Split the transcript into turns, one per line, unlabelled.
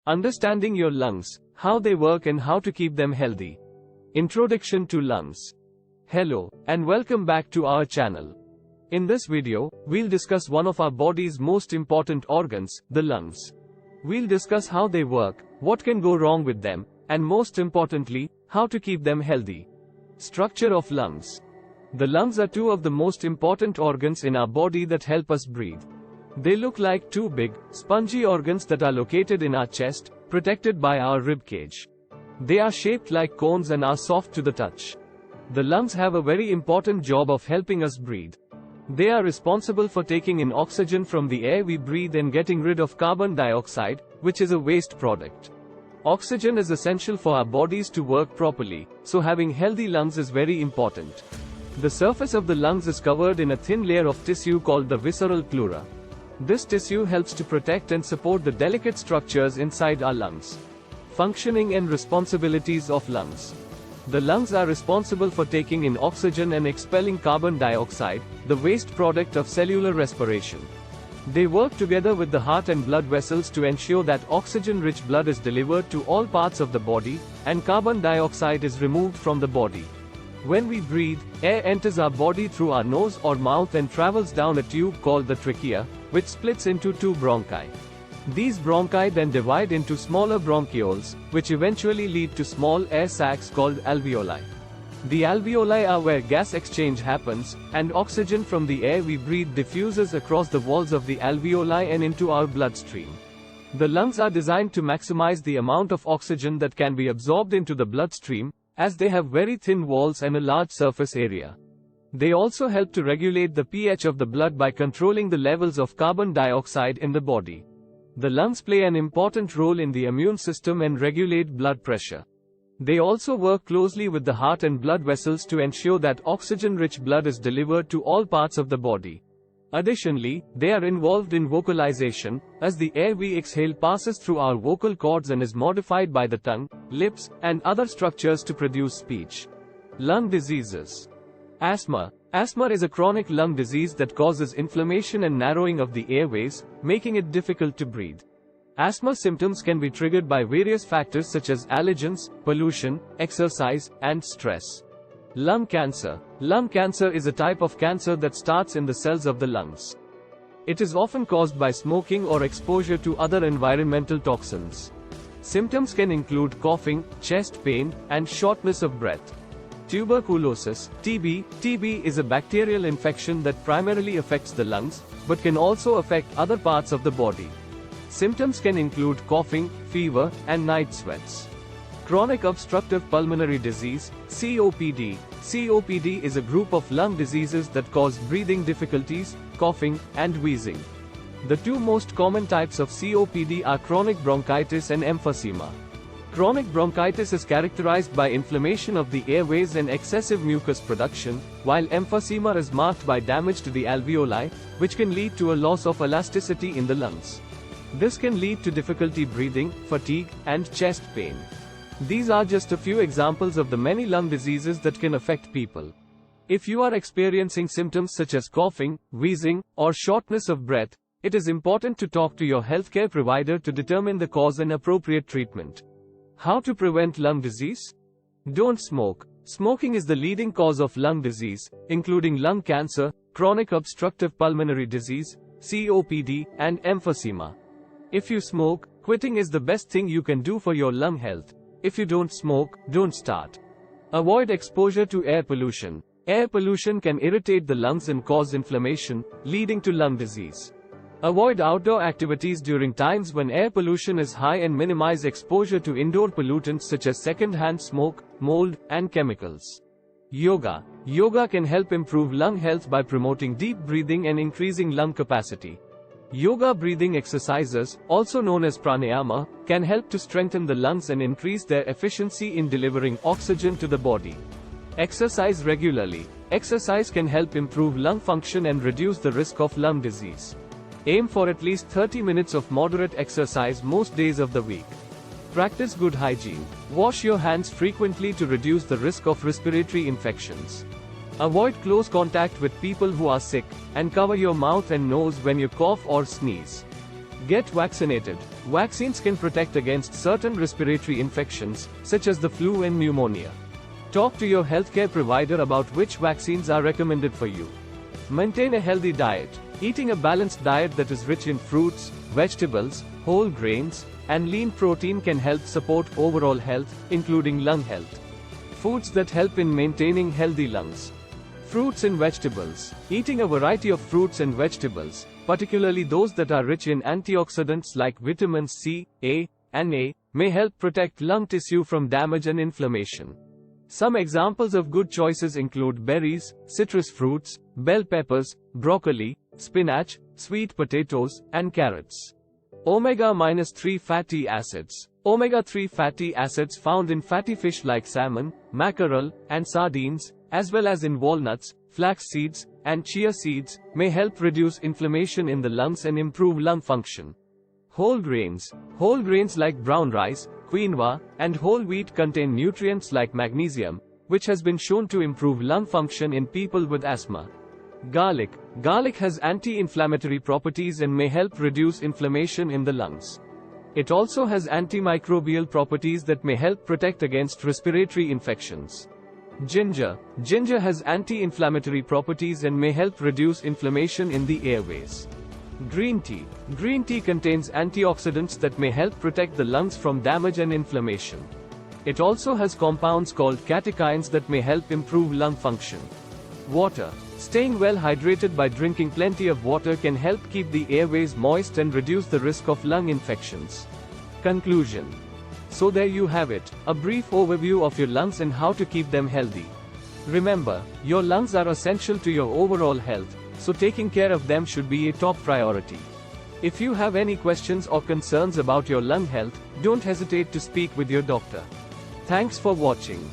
Understanding your lungs, how they work and how to keep them healthy. Introduction to lungs. Hello, and welcome back to our channel. In this video, we'll discuss one of our body's most important organs, the lungs. We'll discuss how they work, what can go wrong with them, and most importantly, how to keep them healthy. Structure of lungs. The lungs are two of the most important organs in our body that help us breathe. They look like two big, spongy organs that are located in our chest, protected by our rib cage. They are shaped like cones and are soft to the touch. The lungs have a very important job of helping us breathe. They are responsible for taking in oxygen from the air we breathe and getting rid of carbon dioxide, which is a waste product. Oxygen is essential for our bodies to work properly, so having healthy lungs is very important. The surface of the lungs is covered in a thin layer of tissue called the visceral pleura. This tissue helps to protect and support the delicate structures inside our lungs. Functioning and responsibilities of lungs. The lungs are responsible for taking in oxygen and expelling carbon dioxide, the waste product of cellular respiration. They work together with the heart and blood vessels to ensure that oxygen-rich blood is delivered to all parts of the body, and carbon dioxide is removed from the body. When we breathe, air enters our body through our nose or mouth and travels down a tube called the trachea, which splits into two bronchi. These bronchi then divide into smaller bronchioles, which eventually lead to small air sacs called alveoli. The alveoli are where gas exchange happens, and oxygen from the air we breathe diffuses across the walls of the alveoli and into our bloodstream. The lungs are designed to maximize the amount of oxygen that can be absorbed into the bloodstream, as they have very thin walls and a large surface area. They also help to regulate the pH of the blood by controlling the levels of carbon dioxide in the body. The lungs play an important role in the immune system and regulate blood pressure. They also work closely with the heart and blood vessels to ensure that oxygen-rich blood is delivered to all parts of the body. Additionally, they are involved in vocalization, as the air we exhale passes through our vocal cords and is modified by the tongue, lips, and other structures to produce speech. Lung diseases. Asthma. Asthma is a chronic lung disease that causes inflammation and narrowing of the airways, making it difficult to breathe. Asthma symptoms can be triggered by various factors such as allergens, pollution, exercise, and stress. Lung cancer. Lung cancer is a type of cancer that starts in the cells of the lungs. It is often caused by smoking or exposure to other environmental toxins. Symptoms can include coughing, chest pain, and shortness of breath. Tuberculosis, TB. TB is a bacterial infection that primarily affects the lungs, but can also affect other parts of the body. Symptoms can include coughing, fever, and night sweats. Chronic obstructive pulmonary disease, COPD. COPD is a group of lung diseases that cause breathing difficulties, coughing, and wheezing. The two most common types of COPD are chronic bronchitis and emphysema. Chronic bronchitis is characterized by inflammation of the airways and excessive mucus production, while emphysema is marked by damage to the alveoli, which can lead to a loss of elasticity in the lungs. This can lead to difficulty breathing, fatigue, and chest pain. These are just a few examples of the many lung diseases that can affect people. If you are experiencing symptoms such as coughing, wheezing, or shortness of breath, it is important to talk to your healthcare provider to determine the cause and appropriate treatment. How to prevent lung disease? Don't smoke. Smoking is the leading cause of lung disease, including lung cancer, chronic obstructive pulmonary disease, COPD, and emphysema. If you smoke, quitting is the best thing you can do for your lung health. If you don't smoke, don't start. Avoid exposure to air pollution. Air pollution can irritate the lungs and cause inflammation, leading to lung disease. Avoid outdoor activities during times when air pollution is high and minimize exposure to indoor pollutants such as second-hand smoke, mold, and chemicals. Yoga. Yoga can help improve lung health by promoting deep breathing and increasing lung capacity. Yoga breathing exercises, also known as pranayama, can help to strengthen the lungs and increase their efficiency in delivering oxygen to the body. Exercise regularly. Exercise can help improve lung function and reduce the risk of lung disease. Aim for at least 30 minutes of moderate exercise most days of the week. Practice good hygiene. Wash your hands frequently to reduce the risk of respiratory infections. Avoid close contact with people who are sick, and cover your mouth and nose when you cough or sneeze. Get vaccinated. Vaccines can protect against certain respiratory infections, such as the flu and pneumonia. Talk to your healthcare provider about which vaccines are recommended for you. Maintain a healthy diet. Eating a balanced diet that is rich in fruits, vegetables, whole grains, and lean protein can help support overall health, including lung health. Foods that help in maintaining healthy lungs. Fruits and vegetables. Eating a variety of fruits and vegetables, particularly those that are rich in antioxidants like vitamins C, A, and A, may help protect lung tissue from damage and inflammation. Some examples of good choices include berries, citrus fruits, bell peppers, broccoli, spinach, sweet potatoes, and carrots. Omega-3 fatty acids. Omega-3 fatty acids found in fatty fish like salmon, mackerel, and sardines, as well as in walnuts, flax seeds, and chia seeds, may help reduce inflammation in the lungs and improve lung function. Whole grains. Whole grains like brown rice, quinoa, and whole wheat contain nutrients like magnesium, which has been shown to improve lung function in people with asthma. Garlic. Garlic has anti-inflammatory properties and may help reduce inflammation in the lungs. It also has antimicrobial properties that may help protect against respiratory infections. Ginger. Ginger has anti-inflammatory properties and may help reduce inflammation in the airways. Green tea. Green tea contains antioxidants that may help protect the lungs from damage and inflammation. It also has compounds called catechins that may help improve lung function. Water. Staying well hydrated by drinking plenty of water can help keep the airways moist and reduce the risk of lung infections. Conclusion. So there you have it, a brief overview of your lungs and how to keep them healthy. Remember, your lungs are essential to your overall health, so taking care of them should be a top priority. If you have any questions or concerns about your lung health, don't hesitate to speak with your doctor. Thanks for watching.